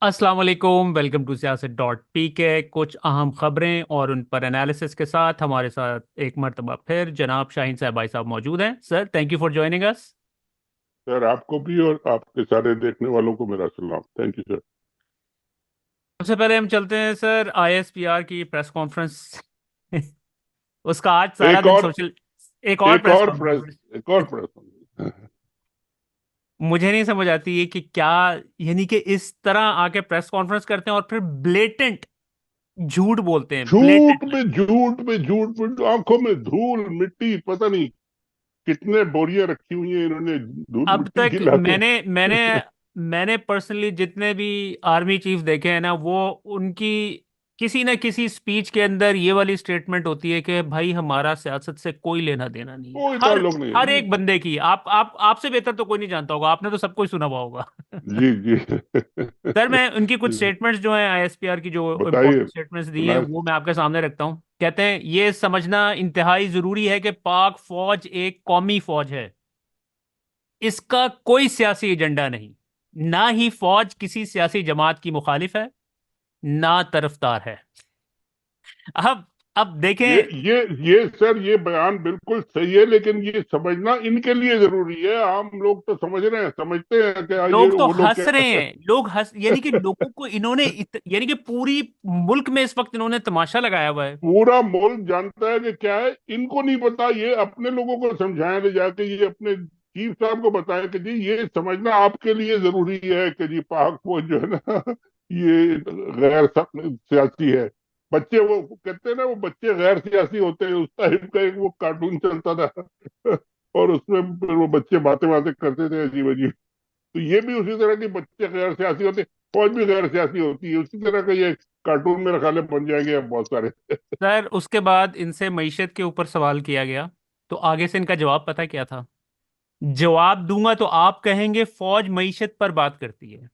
अस्सलाम वालेकुम। Welcome to सियासत.पी के। कुछ अहम खबरें और उन पर एनालिसिस के साथ हमारे साथ एक मर्तबा फिर जनाब शाहीन साहब भाई साहब मौजूद हैं। Sir, thank you for joining us. Sir, आपको भी और आपके सारे देखने वालों को मेरा सलाम। Thank you sir. सबसे पहले हम चलते हैं सर ISPR की प्रेस कॉन्फ्रेंस। उसका आज सारा एक दिन और सोशल। एक और एक प्रेस और प्रेस कॉन्फ्रेंस। एक और प्रेस। मुझे नहीं समझ आती है कि क्या, यानी कि इस तरह आके प्रेस कॉन्फ्रेंस करते हैं और फिर ब्लेटेंट झूठ बोलते हैं, झूठ ब्लेटेंट। में झूठ में झूठ में आंखों में धूल मिट्टी, पता नहीं कितने बोरियां रखी हुई हैं इन्होंने धूल अब मिट्टी तक खिलाते। मैंने मैंने मैंने पर्सनली जितने भी आर्मी चीफ देखे हैं ना, वो उनकी किसी ना किसी स्पीच के अंदर ये वाली स्टेटमेंट होती है कि भाई हमारा सियासत से कोई लेना देना नहीं है। कोई हर ताल्लुक नहीं है हर जी। एक बंदे की, आप आपसे बेहतर तो कोई नहीं जानता होगा, आपने तो सब कुछ सुना हुआ होगा। जी जी। सर, मैं उनकी कुछ स्टेटमेंट्स जो हैं ISPR की, जो बताइए। इंपॉर्टेंट स्टेटमेंट्स दी हैं, सुना। वो मैं आपके सामने रखता हूँ। कहते हैं ये समझना इंतहाई जरूरी है कि पाक फौज एक कौमी फौज है। इसका कोई सियासी एजेंडा नहीं। ना ही फौज किसी सियासी जमात की मुखालिफ है, ना तरफदार है। अब अब ये देखें। ये ये सर, ये बयान बिल्कुल सही है, लेकिन ये समझना इनके लिए जरूरी है। आम लोग तो समझ रहे हैं, समझते हैं कि ये लोग तो वो लोग हंस रहे क्या। हैं, लोग हंस, यानी कि लोगों को इन्होंने यानी कि पूरी मुल्क में इस वक्त इन्होंने तमाशा लगाया हुआ है। पूरा मुल्क जानता है कि क्या है, इनको नहीं पता। ये अपने लोगों को समझाएं ले जाके, ये अपने चीफ साहब को बताएं कि जी ये समझना आपके लिए जरूरी है कि जी पाक फौज जो है ना, ये गैर सियासी है। बच्चे वो कहते हैं ना, वो बच्चे गैर सियासी होते हैं, उस टाइप का एक वो कार्टून चलता था। और उसमें फिर वो बच्चे बातें बातें करते थे अजीब अजीब। तो ये भी उसी तरह के बच्चे गैर सियासी होते, फौज भी गैर सियासी होती है। उसी तरह का ये कार्टून में रखाले बन जाएंगे अब बहुत सारे। सर, उसके बाद इनसे मईशत के ऊपर सवाल किया गया, तो आगे से इनका जवाब पता क्या था? जवाब दूंगा तो आप कहेंगे फौज मईशत पर बात करती है।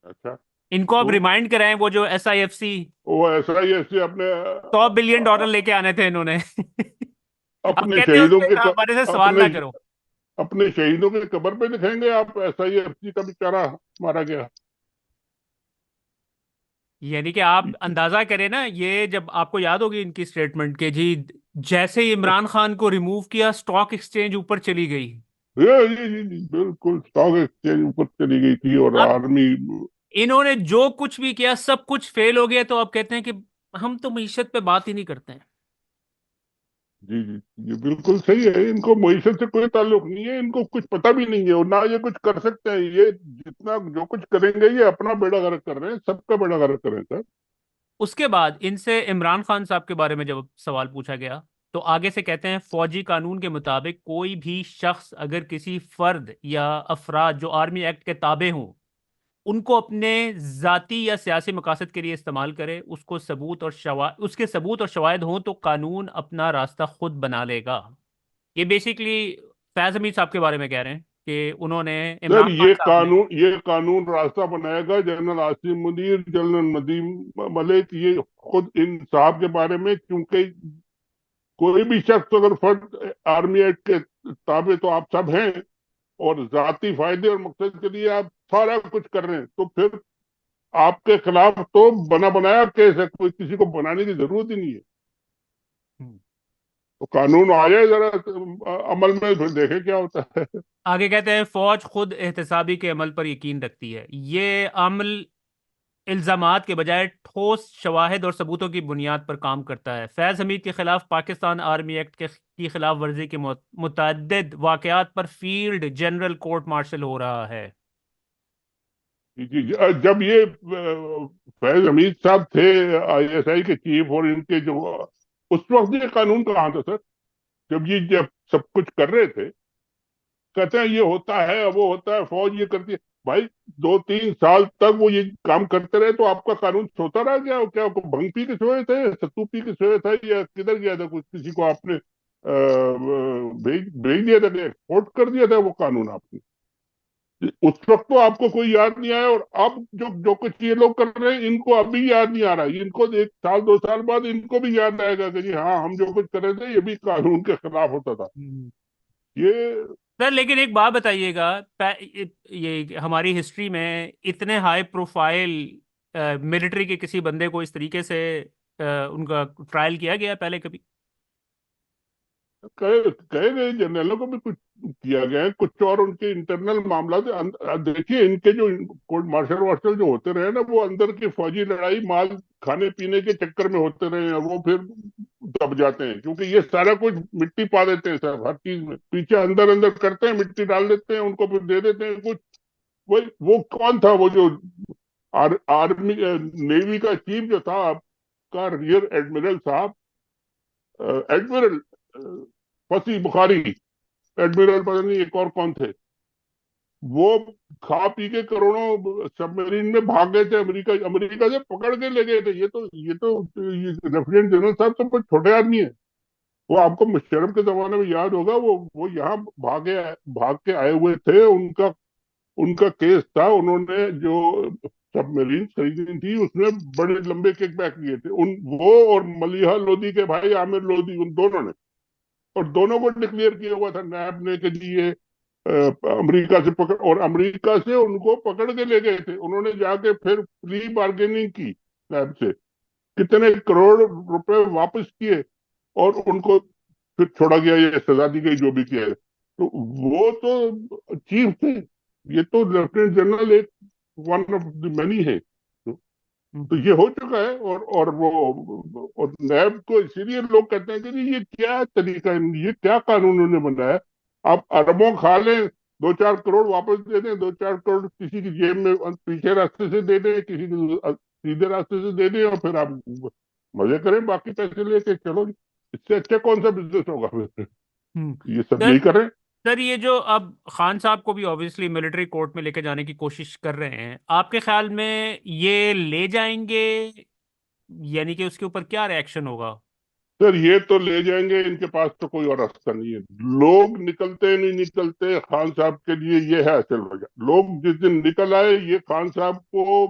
अच्छा। इनको अब तो रिमाइंड कराएं, वो जो SIFC वो ऐसा ही ऐसे अपने 100 बिलियन डॉलर लेके आने थे इन्होंने। अब अपने कहते हैं शहीदों उसमें के हमारे से सवाल अपने ना करो। अपने शहीदों के कब्र पे लिखेंगे आप, ऐसा ही एफसी का बेचारा मारा गया। यानी कि आप अंदाजा करें ना, ये जब आपको याद होगी इनकी स्टेटमेंट के जी, जैसे ही इमरान खान को रिमूव किया स्टॉक एक्सचेंज ऊपर चली गई। जी, बिल्कुल स्टॉक एक्सचेंज ऊपर चली गई थी और अब आर्मी। इन्होंने जो कुछ भी किया सब कुछ फेल हो गया, तो अब कहते हैं कि हम तो मईशत पे बात ही नहीं करते हैं। जी जी, ये बिल्कुल सही है। इनको मईशत से कोई ताल्लुक नहीं है, इनको कुछ पता भी नहीं है और ना ये कुछ कर सकते हैं। ये जितना जो कुछ करेंगे ये अपना बेड़ा गर्क कर रहे हैं, सबका बेड़ा गर्क कर रहे हैं सर। उसके बाद इनसे इमरान खान साहब के बारे में जब सवाल पूछा गया, तो आगे से कहते हैं फौजी कानून के मुताबिक कोई भी शख्स अगर किसी फर्द या अफराद जो आर्मी एक्ट के ताबे हों, उनको अपने जाती या सियासी मकासद के लिए इस्तेमाल करे, उसके सबूत और शवाहिद हों, तो कानून अपना रास्ता खुद बना लेगा। ये बेसिकली फैज हमीद साहब के बारे में कह रहे हैं कि उन्होंने, सर, इमरान खान साहब ने। ये कानून रास्ता बनाएगा जनरल आसिम मुनीर, जनरल नदीम मलिक, ये खुद इन साहब के बारे में। क्योंकि कोई भी शख्स अगर फर्द आर्मी एक्ट के ताबे तो आप सब हैं, और जाती फायदे और मकसद के लिए आप सारा कुछ कर रहे हैं, तो फिर आपके खिलाफ तो बना बनाया केस है, कोई किसी को बनाने की जरूरत ही नहीं है। हम्म। तो कानून आ जाए जरा अमल में, फिर देखें क्या होता है। आगे कहते हैं फौज खुद एहतसाबी के अमल पर यकीन रखती है। ये अमल इल्जामात के बजाय ठोस शवाहिद और सबूतों की बुनियाद पर काम करता है। फैज हमीद के खिलाफ पाकिस्तान आर्मी एक्ट की खिलाफ वर्जी के मुतअद्दिद वाकयात पर फील्ड जनरल कोर्ट मार्शल हो रहा है। जब ये फैज हमीद साहब थे आईएसआई के चीफ, और इनके जो उस वक्त ये कानून कहाँ था सर? जब सब कुछ कर रहे थे, कहते हैं ये होता है वो होता है, फौज ये करती है। भाई 2-3 साल तक वो ये काम करते रहे, तो आपका कानून सोता रहा क्या? क्या भंग पी के सोए थे, सत्तू पी के सोए थे, या किधर गया था? कुछ किसी को आपने भेज भेज दिया था, एक्सपोर्ट कर दिया था वो कानून आपने? उस वक्त तो आपको कोई याद नहीं आया, और अब जो जो कुछ ये लोग कर रहे हैं इनको अभी याद नहीं आ रहा। इनको 1 साल 2 साल बाद इनको भी याद आएगा कि जी हाँ, हम जो कुछ कर रहे थे ये भी कानून के खिलाफ होता था। हम्म। ये सर लेकिन एक बात बताइएगा, ये हमारी हिस्ट्री में इतने हाई प्रोफाइल मिलिट्री के किसी बंदे को इस तरीके से उनका ट्रायल किया गया है पहले कभी? कहे कहे गए जनरलों को भी कुछ किया गया है, कुछ और उनके इंटरनल मामला देखिए, इनके जो कोर्ट मार्शल वार्शल जो होते रहे ना, वो अंदर की फौजी लड़ाई माल खाने पीने के चक्कर में होते रहे हैं, वो फिर दब जाते हैं, क्योंकि ये सारा कुछ मिट्टी पा देते हैं सर, हर चीज में पीछे अंदर अंदर करते हैं, मिट्टी डाल देते हैं, उनको फिर दे देते हैं कुछ। वो कौन था वो जो आर्मी नेवी का चीफ जो था आपका, रियर एडमिरल साहब, एडमिरल फसी बुखारी, एडमिरल पता नहीं एक और कौन थे, वो खा पी के करोड़ों सबमरीन में भाग गए थे, अमेरिका अमेरिका से पकड़ के ले गए थे। ये लेफ्टिनेंट जनरल साहब तो कुछ छोटे आदमी है। वो आपको मुशर्रफ के जमाने में याद होगा, वो यहाँ भाग के आए हुए थे, उनका उनका केस था, उन्होंने जो सबमरीन खरीदी थी उसमें बड़े लंबे किकबैक लिए थे, उन वो और मलिहा लोधी के भाई आमिर लोधी, उन दोनों ने, और दोनों को डिक्लेयर किया हुआ था नैब ने कि जी ये अमेरिका से पकड़, और अमेरिका से उनको पकड़ के ले गए थे, उन्होंने जाके फिर प्री बार्गेनिंग की नैब से, कितने करोड़ रुपए वापस किए, और उनको फिर छोड़ा गया, ये सजा दी गई जो भी किया है। तो वो तो चीफ थे, ये तो लेफ्टिनेंट जनरल एक वन ऑफ द मेनी है। तो ये हो चुका है, और वो और नैब को इसीलिए लोग कहते हैं कि जी ये क्या तरीका है, ये क्या कानून उन्होंने बनाया। आप अरबों खा लें, 2-4 करोड़ वापस दे दें, 2-4 करोड़ किसी की जेब में पीछे रास्ते से दे दें, किसी को सीधे रास्ते से दे दें, और फिर आप मजे करें, बाकी पैसे लेके चलो जी। इससे अच्छा कौन सा बिजनेस होगा फिर? हम्म। ये सब सर यही कर रहे हैं। सर ये जो अब खान साहब को भी ऑब्वियसली मिलिट्री कोर्ट में लेके जाने की कोशिश कर रहे हैं, आपके ख्याल में ये ले जाएंगे, यानी कि उसके ऊपर क्या रिएक्शन होगा? सर ये तो ले जाएंगे, इनके पास तो कोई और रास्ता नहीं है। लोग निकलते नहीं निकलते खान साहब के लिए, ये है असल वजह। लोग जिस दिन निकल आए, ये खान साहब को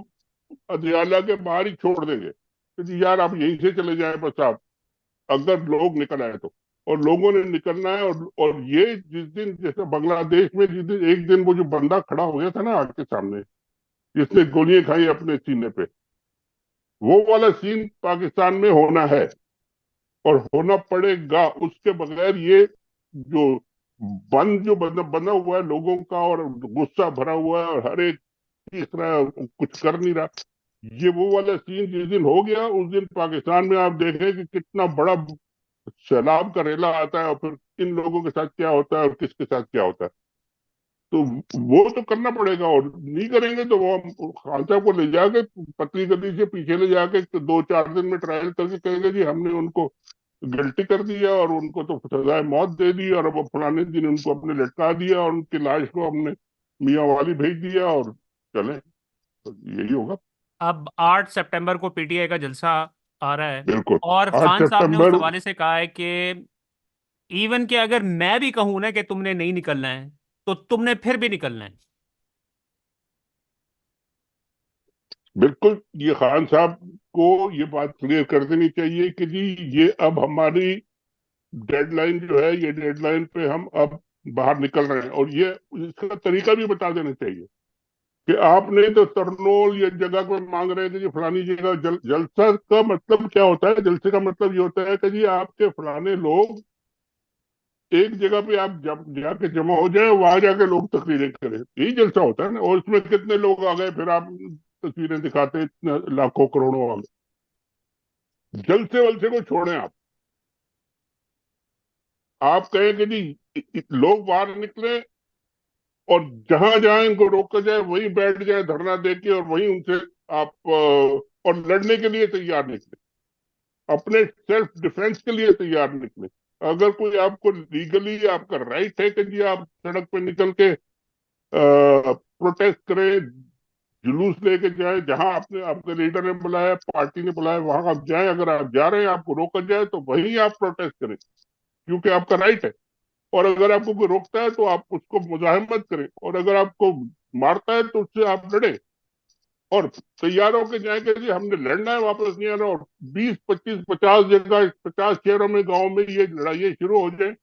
अदियाला के बाहर ही छोड़ देंगे कि जी यार आप यहीं से चले जाए बस आप, अगर लोग निकल आए तो। और लोगों ने निकलना है, और ये जिस दिन, जैसे बांग्लादेश में जिस दिन एक दिन वो जो बंदा खड़ा हो गया था ना आग के सामने, जिसने गोलियां खाई अपने सीने पे, वो वाला सीन पाकिस्तान में होना है, और होना पड़ेगा। उसके बगैर ये जो जो बना हुआ है लोगों का, और गुस्सा भरा हुआ है, और हर एक चीख रहा है, कुछ कर नहीं रहा, ये वो वाला सीन जिस दिन हो गया, उस दिन पाकिस्तान में आप देखें कि कितना बड़ा सैलाब का रेला आता है, और फिर इन लोगों के साथ क्या होता है और किसके साथ क्या होता है। तो वो तो करना पड़ेगा, और नहीं करेंगे तो वो हम खान साहब को ले जाके पतली गली से पीछे ले जाके 2-4 दिन में ट्रायल करके कहेंगे जी हमने उनको गिल्टी कर दिया, और उनको तो सजाए मौत दे दी, और अब फलाने दिन उनको अपने लटका दिया, और उनकी लाश को हमने मियाँ वाली भेज दिया, और चले, तो यही होगा। अब 8 सितंबर को पीटीआई का जलसा आ रहा है, बिल्कुल। और आठ खान साहब ने उस सितंबर हवाले से कहा है कि इवन कि अगर मैं भी कहूं ना कि तुमने नहीं निकलना है, तो तुमने फिर भी निकलना है। बिल्कुल, ये खान साहब को ये बात क्लियर कर देनी चाहिए कि जी ये अब हमारी डेडलाइन जो है, ये डेडलाइन पे हम अब बाहर निकल रहे हैं, और ये इसका तरीका भी बता देना चाहिए कि आपने तो तरनोल या जगह को मांग रहे थे जी फलानी जगह, जलसा का मतलब क्या होता है? जलसे का मतलब ये होता है कि जी आपके फलाने लोग एक जगह पे आप जब जाके जमा हो जाए, वहां जाके लोग तकरीरें करें, यही जलसा होता है ना। और इसमें कितने लोग आ गए, फिर आप तस्वीरें दिखाते इतने लाखों करोड़ों वाले। जलसे वलसे को छोड़ें आप कहें कि जी लोग बाहर निकले, और जहां जहां इनको रोका जाए वहीं बैठ जाए धरना देके, और वहीं उनसे आप और लड़ने के लिए तैयार निकले, अपने सेल्फ डिफेंस के लिए तैयार निकले। अगर कोई आपको लीगली आपका राइट है कि जी आप सड़क पे निकल के प्रोटेस्ट करें, जुलूस लेके जाए, जहां आपने आपके लीडर ने बुलाया, पार्टी ने बुलाया, वहां आप जाएं। अगर आप जा रहे हैं, आपको रोका जाए, तो वहीं आप प्रोटेस्ट करें, क्योंकि आपका राइट है। और अगर आपको कोई रोकता है तो आप उसको मुजाहिमत करें, और अगर आपको मारता है तो उससे आप लड़े, और तैयार होकर जाएंगे जी हमने लड़ना है, वापस नहीं आना। और 20-25-50 जगह, 50 शहरों में, गाँव में ये लड़ाइयाँ शुरू हो जाए,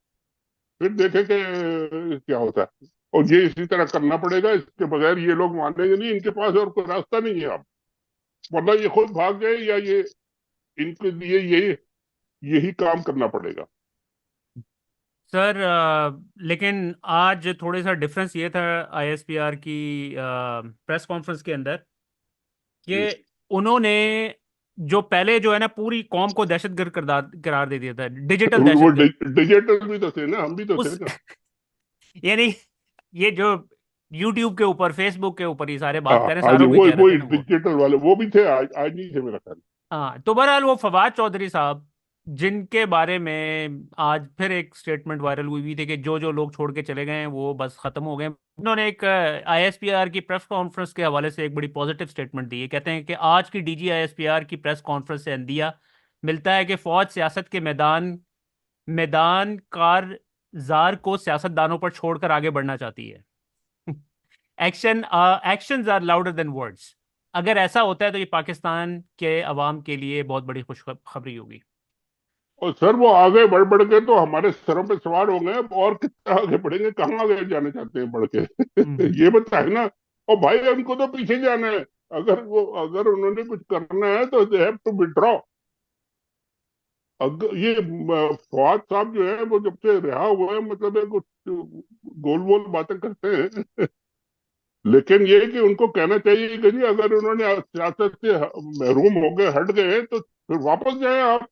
फिर देखें कि क्या होता है। और ये इसी तरह करना पड़ेगा, इसके बगैर ये लोग मानेंगे नहीं, इनके पास और कोई रास्ता नहीं है अब। वरना ये खुद भाग जाए, या ये इनके लिए यही काम करना पड़ेगा। सर लेकिन आज थोड़ा सा डिफरेंस ये था आईएसपीआर की प्रेस कॉन्फ्रेंस के अंदर जी। कि उन्होंने जो पहले जो है ना पूरी कौम को दहशतगर्द करार दे दिया था, डिजिटल वो दहशतगर्द। डिजिटल भी तो थे ना, हम भी तो थे उस ना। यानी ये जो यूट्यूब के ऊपर फेसबुक के ऊपर ये सारे हाँ बात करें, हाँ जी, सारों को ही वो कह रहे थे वही ना वो। डिजिटल वाले वो भी थे, आज नहीं थे मेरा ख्याल। हाँ, तो बहरहाल वो फवाद चौधरी साहब जिनके बारे में आज फिर एक स्टेटमेंट वायरल हुई हुई थी कि जो जो लोग छोड़ के चले गए हैं वो बस खत्म हो गए, उन्होंने एक आईएसपीआर की प्रेस कॉन्फ्रेंस के हवाले से एक बड़ी पॉजिटिव स्टेटमेंट दी है। कहते हैं कि आज की डीजी आईएसपीआर की प्रेस कॉन्फ्रेंस से अंदिया मिलता है कि फौज सियासत के मैदान मैदान कार को सियासतदानों पर छोड़कर आगे बढ़ना चाहती है। Actions are louder than words. अगर ऐसा होता है तो ये पाकिस्तान के अवाम के लिए बहुत बड़ी खुशखबरी होगी। और सर वो आगे बढ़ बढ़ के तो हमारे सरों पे सवार हो गए, अब और कितना आगे बढ़ेंगे, कहाँ आगे जाने चाहते हैं बढ़ के? हम्म। ये बताए ना। और भाई उनको तो पीछे जाना है। अगर उन्होंने कुछ करना है तो दे हैव टू विड्रॉ। अगर ये फवाद साहब जो है वो जब से रिहा हुए हैं, मतलब है कुछ गोल गोल बातें करते हैं। लेकिन ये कि उनको कहना चाहिए कि जी अगर उन्होंने सियासत से महरूम हो गए, हट गए, तो फिर वापस जाए आप।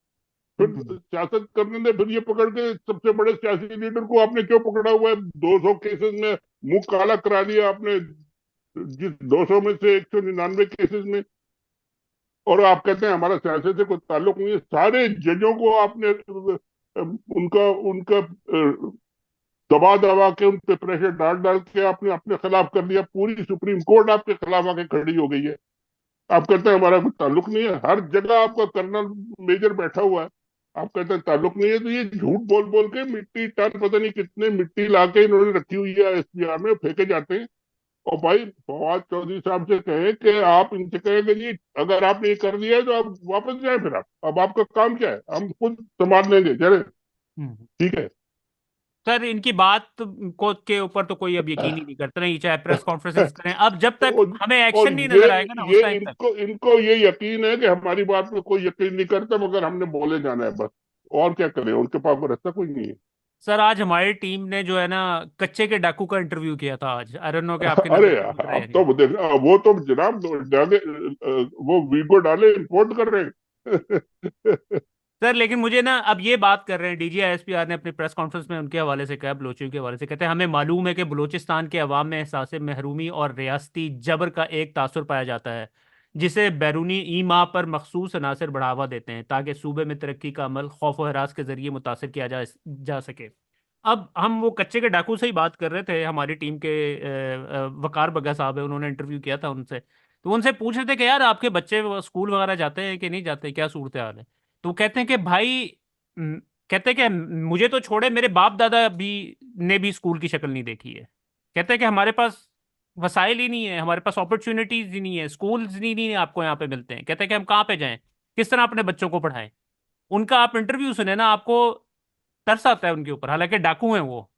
फिर हम्म। सियासत करने दे। फिर ये पकड़ के सबसे बड़े सियासी लीडर को आपने क्यों पकड़ा हुआ है? 200 केसेस में मुंह काला करा दिया आपने, जिस 200 में से 199 केसेस में। और आप कहते हैं हमारा सियासत से कोई ताल्लुक नहीं है। सारे जजों को आपने उनका उनका दबा दबा के, उन पे प्रेशर डाल डाल के आपने अपने खिलाफ कर दिया। पूरी सुप्रीम कोर्ट आपके खिलाफ आके खड़ी हो गई है। आप कहते हैं हमारा कोई ताल्लुक नहीं है। हर जगह आपका कर्नल मेजर बैठा हुआ है, आप कहते हैं ताल्लुक नहीं है। तो ये झूठ बोल बोल के मिट्टी टन पता नहीं कितने मिट्टी लाके इन्होंने रखी हुई है एसपीआर में, फेंके जाते हैं। और भाई फवाद चौधरी साहब से कहें कि आप इनसे कहें कि जी अगर आपने ये कर दिया है तो आप वापस जाए। फिर आप अब आपका काम क्या है, हम खुद संभाल लेंगे, चले हम्म। ठीक है। सर इनकी बात को के ऊपर तो कोई अब यकीन ही नहीं करता, नहीं चाहे प्रेस कॉन्फ्रेंसेस करें अब, जब तक और, हमें और एक्शन नहीं नजर आएगा ना उस ये टाइम तक। इनको इनको ये यकीन है कि हमारी बात पे कोई यकीन नहीं करता, मगर हमने बोले जाना है बस। और क्या करें, उनके पास कोई रास्ता कोई नहीं है। सर आज हमारी टीम ने जो है ना कच्चे के डाकू का इंटरव्यू किया था आज, आई डोंट नो कि आपकी अरे नजर में यार, गुजरा है या अब नहीं। तो देख, वो तो जनाब डाले, वो वीगो डाले इंपोर्ट कर रहे हैं। सर लेकिन मुझे ना अब ये बात कर रहे हैं, डीजीआईएसपीआर ने अपनी प्रेस कॉन्फ्रेंस में उनके हवाले से कहा, बलोचियों के हवाले से कहते हैं हमें मालूम है कि बलूचिस्तान के अवाम में एहसास महरूमी और रियासती जबर का एक तासुर पाया जाता है, जिसे बैरूनी ईमा पर मखसूस अनासर बढ़ावा देते हैं ताकि सूबे में तरक्की का अमल खौफ व हरास के जरिए मुतासर किया जा सके। अब हम वो कच्चे के डाकू से ही बात कर रहे थे, हमारी टीम के वकार बग्गा साहब है, उन्होंने इंटरव्यू किया था उनसे, तो उनसे पूछ रहे थे कि यार आपके बच्चे स्कूल वगैरह जाते हैं कि नहीं जाते, क्या सूरत हाल है। तो वो कहते हैं कि भाई म, कहते हैं कि मुझे तो छोड़े, मेरे बाप दादा भी ने भी स्कूल की शक्ल नहीं देखी है। कहते हैं कि हमारे पास वसाइल ही नहीं है, हमारे पास अपॉर्चुनिटीज ही नहीं है, स्कूल्स नहीं है आपको यहाँ पे मिलते हैं। कहते हैं कि हम कहाँ पे जाएं, किस तरह अपने बच्चों को पढ़ाएं। उनका आप इंटरव्यू सुने ना, आपको तरस आता है उनके ऊपर, हालांकि डाकू हैं वो।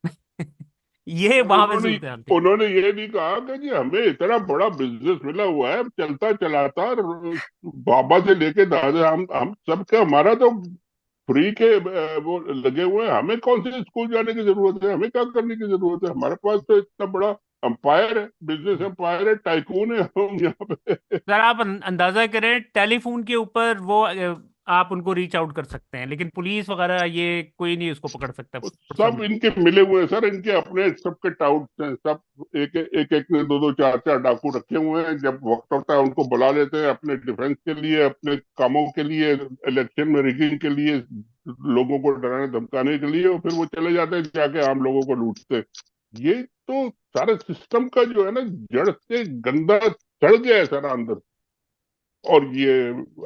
ये और वहां पे उन्होंने सूरत हाल थी। उन्होंने ये भी कहा कि जी हमें इतना बड़ा बिजनेस मिला हुआ है, चलता चलाता, बाबा से लेके दादा, हम सबके, हमारा तो फ्री के वो लगे हुए हैं। हमें कौन से स्कूल जाने की जरूरत है, हमें क्या करने की जरूरत है? हमारे पास तो इतना बड़ा अंपायर है, बिजनेस एम्पायर है, टाइकून है हम यहाँ पे। सर आप अंदाजा करें, टेलीफोन के ऊपर वो आप उनको रीच आउट कर सकते हैं, लेकिन पुलिस वगैरह ये कोई नहीं उसको पकड़ सकता सब समझ। इनके मिले हुए हैं सर, इनके अपने सबके टाउट हैं सब। एक एक ने दो दो चार चार डाकू रखे हुए हैं। जब वक्त होता है उनको बुला लेते हैं अपने डिफेंस के लिए, अपने कामों के लिए, इलेक्शन में रिगिंग के लिए, लोगों को डराने धमकाने के लिए, और फिर वो चले जाते हैं जाके आम लोगों को लूटते हैं। ये तो सारे सिस्टम का जो है ना, जड़ से गंदा चढ़ गया है सारा अंदर। और ये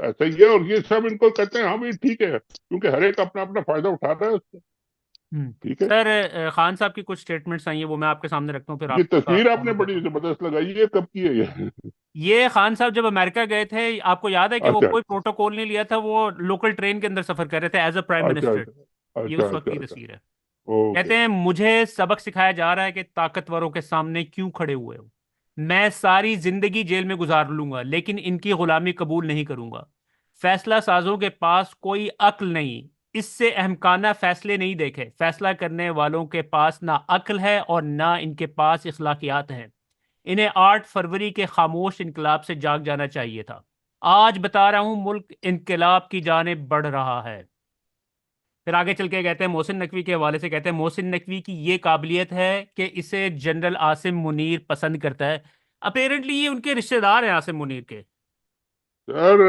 ऐसा ही है। और ये सब इनको कहते हैं हाँ भाई ठीक है, क्योंकि हर एक अपना अपना फायदा उठा रहा है उससे। ठीक है। सर खान साहब की कुछ स्टेटमेंट्स आई हैं, वो मैं आपके सामने रखता हूँ, फिर ये आपका तस्वीर आपने कॉमेंट लेता बड़ी हूँ। जबरदस्त लगाई है, कब की है ये? ये खान साहब जब अमेरिका गए थे, आपको याद है कि वो अच्छा कोई प्रोटोकॉल नहीं लिया था, वो लोकल ट्रेन के अंदर सफर कर रहे थे एज अ प्राइम अच्छा मिनिस्टर। अच्छा ये अच्छा उस वक्त अच्छा की अच्छा। तस्वीर है। ओके। कहते हैं मुझे सबक सिखाया जा रहा है कि ताकतवरों के सामने क्यों खड़े हुए हो। मैं सारी जिंदगी जेल में गुजार लूंगा लेकिन इनकी गुलामी कबूल नहीं करूंगा। फैसला साजों के पास कोई अक्ल नहीं, इससे अहमकाना फैसले नहीं देखे। फैसला करने वालों के पास ना अक्ल है और ना इनके पास इखलाकियात है। इन्हें 8 फरवरी के खामोश इनकलाब से जाग जाना चाहिए था। आज बता रहा हूं, मुल्क इनकलाब की जानिब बढ़ रहा है। फिर आगे चल के कहते हैं, मोहसिन नकवी के हवाले से कहते हैं, मोहसिन नकवी की ये काबिलियत है कि इसे जनरल आसिम मुनीर पसंद करता है। अपेरेंटली ये उनके रिश्तेदार हैं आसिम मुनीर के। सर,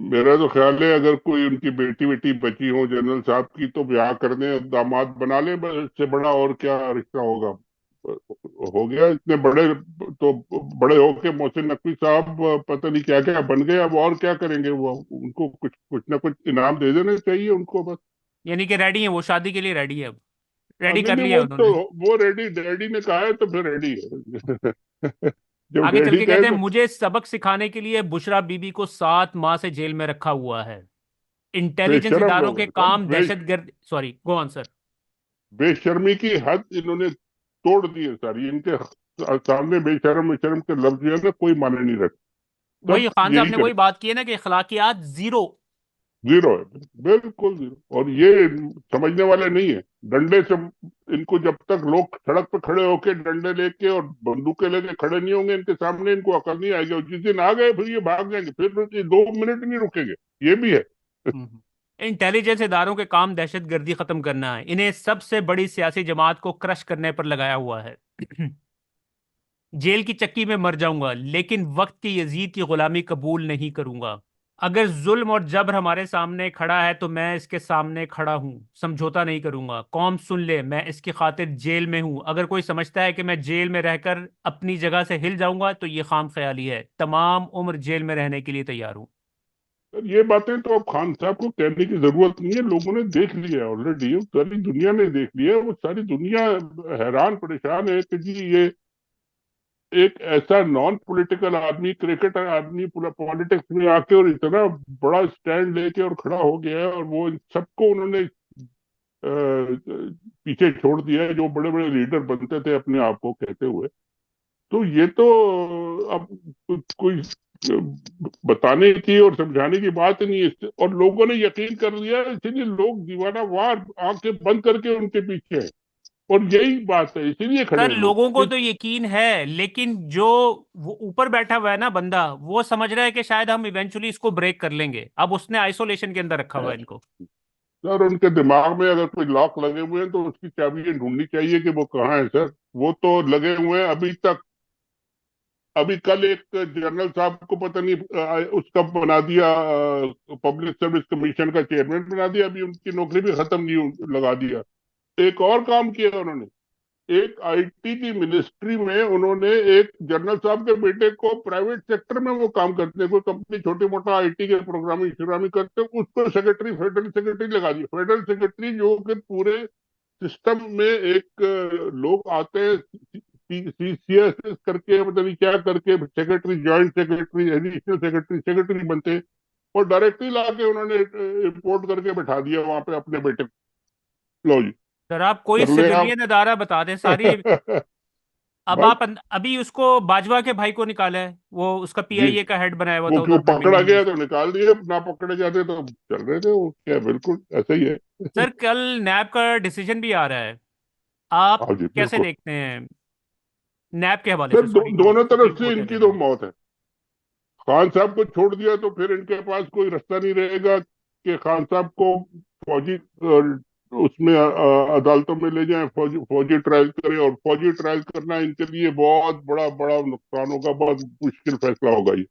मेरा तो ख्याल है अगर कोई उनकी बेटी बेटी बची हो जनरल साहब की तो ब्याह कर दें, दामाद बना ले, बस इससे बड़ा और क्या रिश्ता होगा। हो गया इतने बड़े, तो बड़े होके मोहसिन नकवी साहब पता नहीं क्या क्या बन गए, अब और क्या करेंगे वो। उनको कुछ कुछ ना कुछ इनाम दे देना चाहिए उनको बस। यानी कि रेडी हैं, वो शादी के लिए रेडी है अब। रेडी नहीं कर नहीं, लिया वो है तो उन्होंने। वो रेडी, डैडी ने कहा है तो फिर रेडी है। जब आगे चल डैडी के कहे कहते हैं, तो। मुझे सबक सिखाने के लिए बुशरा बीबी को 7 माह से जेल में रखा हुआ है। इंटेलिजेंस बेशरम इदारों लोग के हैं सर, काम दहशतगर्द, सॉरी गो ऑन सर। बेशर्मी की हद इन्होंने तोड़ दी है सर। इनके सामने बेशरम बेशरम के लफ्ज जो है ना, कोई माने नहीं रखते। वही सब खान साहब यही ने करे। वही बात की है ना कि अखलाकियात जीरो। जीरो है, बिल्कुल जीरो। और ये समझने वाले नहीं है। डंडे से इनको, जब तक लोग सड़क पे खड़े होके डंडे लेके और बंदूकें लेके खड़े नहीं होंगे इनके सामने, इनको अकल नहीं आएगी। और जिस दिन आ गए फिर ये भाग जाएंगे, फिर ये 2 मिनट नहीं रुकेंगे। ये भी है। इंटेलिजेंस इदारों के काम दहशतगर्दी खत्म करना है। इन्हें सबसे बड़ी सियासी जमात को क्रश करने पर लगाया हुआ है। जेल की चक्की में मर जाऊंगा लेकिन वक्त की यजीद की गुलामी कबूल नहीं करूंगा। अगर जुल्म और जबर हमारे सामने खड़ा है तो मैं इसके सामने खड़ा हूं, समझौता नहीं करूंगा। कौम सुन ले, मैं इसकी खातिर जेल में हूं। अगर कोई समझता है कि मैं जेल में रहकर अपनी जगह से हिल जाऊंगा तो ये खाम ख्याली है। तमाम उम्र जेल में रहने के लिए तैयार हूं। सर, ये बातें तो अब खान साहब को कहने की जरूरत नहीं है, लोगों ने देख लिया है ऑलरेडी। सारी दुनिया ने देख लिया है। वो सारी दुनिया हैरान परेशान है कि जी ये एक ऐसा नॉन पॉलिटिकल आदमी, क्रिकेट आदमी, पूरा पॉलिटिक्स में आके और इतना बड़ा स्टैंड लेके और खड़ा हो गया है, और वो इन सबको उन्होंने पीछे छोड़ दिया है, जो बड़े बड़े लीडर बनते थे अपने आप को कहते हुए। तो ये तो अब कोई बताने की और समझाने की बात नहीं है और लोगों ने यकीन कर लिया है, इसीलिए लोग दीवाना वार आंखें बंद करके उनके पीछे हैं। और यही बात है, इसीलिए खड़े सर हैं लोग लोगों को कि तो यकीन है लेकिन जो वो ऊपर बैठा हुआ है ना बंदा, वो समझ रहा है कि शायद हम इवेंचुअली इसको ब्रेक कर लेंगे। अब उसने आइसोलेशन के अंदर रखा हुआ है इनको। सर, उनके दिमाग में अगर कोई लॉक लगे हुए हैं तो उसकी चाबियां ढूंढनी चाहिए कि वो कहाँ है सर। वो तो लगे हुए हैं अभी तक। अभी कल एक जनरल साहब को पता नहीं उसका बना दिया, पब्लिक सर्विस कमीशन का चेयरमैन बना दिया, अभी उनकी नौकरी भी खत्म नहीं लगा दिया। एक और काम किया उन्होंने, एक आईटी की मिनिस्ट्री में उन्होंने एक जनरल साहब के बेटे को, प्राइवेट सेक्टर में वो काम करते हैं, कोई कंपनी छोटे मोटा आईटी के प्रोग्रामिंग श्रोग्रामिंग करते हैं, उसको सेक्रेटरी, फेडरल सेक्रेटरी लगा दिया। फेडरल सेक्रेटरी जो कि पूरे सिस्टम में एक लोग आते हैं सीएसएस करके, पता नहीं क्या करके, secretary, joint secretary, additional secretary, secretary बनते हैं, और डायरेक्टली ला के उन्होंने रिपोर्ट करके बैठा दिया वहां पे अपने बेटे को। लो जी, सर आप कोई कर ले सिविलियन आप। अदारा बता दें सारी। अब बस आप अभी उसको बाजवा के भाई को निकाला है, वो उसका जी, पीआईए का हेड बनाया हुआ वो था क्यों उधर पकड़ा बर्मिंघम में। गया तो निकाल दिए, ना पकड़े जाते तो चल रहे थे वो, क्या बिल्कुल ऐसा ही है। सर कल नैब का डिसीजन भी आ रहा है। आप हाँ जी, कैसे बिल्कुल। देखते हैं नैब के हवाले फिर से, सॉरी जो दोनों तरफ सुप्रीम से कोर्ट ने इनकी देना तो है। मौत है। खान साहब को छोड़ दिया तो फिर इनके पास कोई रास्ता नहीं रहेगा कि खान साहब को फौजी उसमें अदालतों में ले जाएं, फौजी फौजी ट्रायल करें। और फौजी ट्रायल करना इनके लिए बहुत बड़ा बड़ा नुकसान होगा, बहुत मुश्किल फैसला होगा ये।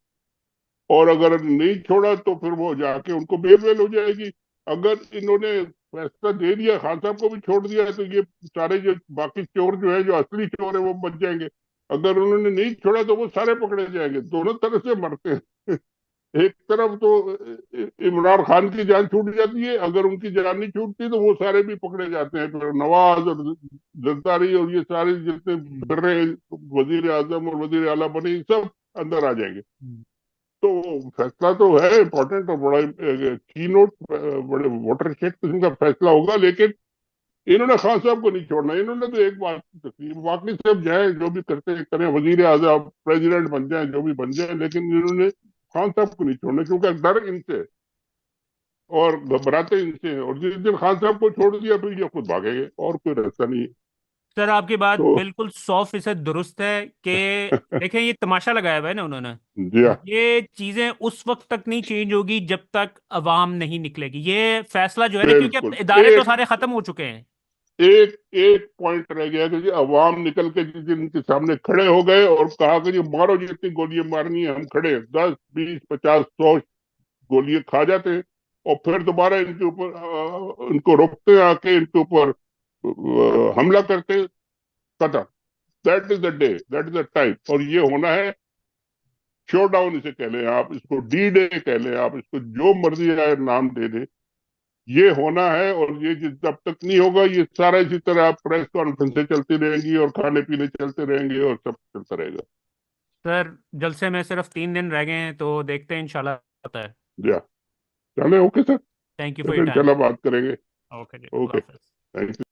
और अगर नहीं छोड़ा तो फिर वो जाके उनको बेल वेल हो जाएगी। अगर इन्होंने फैसला दे दिया, खान साहब को भी छोड़ दिया, तो ये सारे जो बाकी चोर जो है, जो असली चोर है, वो बच जाएंगे। अगर उन्होंने नहीं छोड़ा तो वो सारे पकड़े जाएंगे। दोनों तरह से मरते हैं। एक तरफ तो इमरान खान की जान छूट जाती है, अगर उनकी जान नहीं छूटती तो वो सारे भी पकड़े जाते हैं। फिर नवाज और जरदारी और ये सारे जितने हम्म, फिर रहे वजीर आजम और वजीर आला बने, सब अंदर आ जाएंगे। हम्म। तो फैसला तो है इम्पोर्टेंट और बड़ा की नोट, बड़े वाटर शेड किस्म का फैसला होगा। लेकिन इन्होंने खान साहब को नहीं छोड़ना, इन्होंने तो एक बात की तकलीफ, बाकी सब जाए जो भी करते हैं करें, वजीर आजम प्रेसिडेंट बन जाए जो भी बन जाए, लेकिन इन्होंने खान साहब को नहीं छोड़ना, क्योंकि डर इनसे है और घबराते इनसे हैं, और जिस दिन खान साहब को छोड़ दिया फिर ये खुद भागेंगे, और कोई रास्ता नहीं है। सर आपकी बात तो बिल्कुल 100% दुरुस्त है कि देखें, ये तमाशा लगाया हुआ है ना उन्होंने। जी हाँ, ये चीजें उस वक्त तक नहीं चेंज होगी जब तक अवाम नहीं निकलेगी। ये फैसला जो है ना, क्योंकि अब बिल्कुल। इदारे तो एक सारे खत्म हो चुके हैं। एक एक पॉइंट रह गया कि जी अवाम निकल के जिस दिन इनके सामने खड़े हो गए और कहा कि जी मारो, जितनी गोलियां मारनी है हम खड़े हैं, 10, 20, 50, 100 गोलियां खा जाते हैं, और फिर दोबारा इनके ऊपर इनको रोकते हैं, आके इनके ऊपर हमला करते हैं, खत्म। That is the day, that is the time, और ये होना है। शो डाउन इसे कह लें आप, इसको डी डे कह लें आप, इसको जो मर्जी आए नाम दे दे, ये होना है। और ये जब तक नहीं होगा, ये सारा इसी तरह प्रेस कॉन्फ्रेंसें चलती रहेंगी और खाने पीने चलते रहेंगे और सब चलता रहेगा। सर जलसे में सिर्फ 3 दिन रह गए हैं, तो देखते हैं इंशाल्लाह होता है। जी हाँ, चले, okay sir, thank you for फिर योर टाइम। इंशाल्लाह बात करेंगे। ओके जी, अल्लाह ओके, हाफिज। Thank you.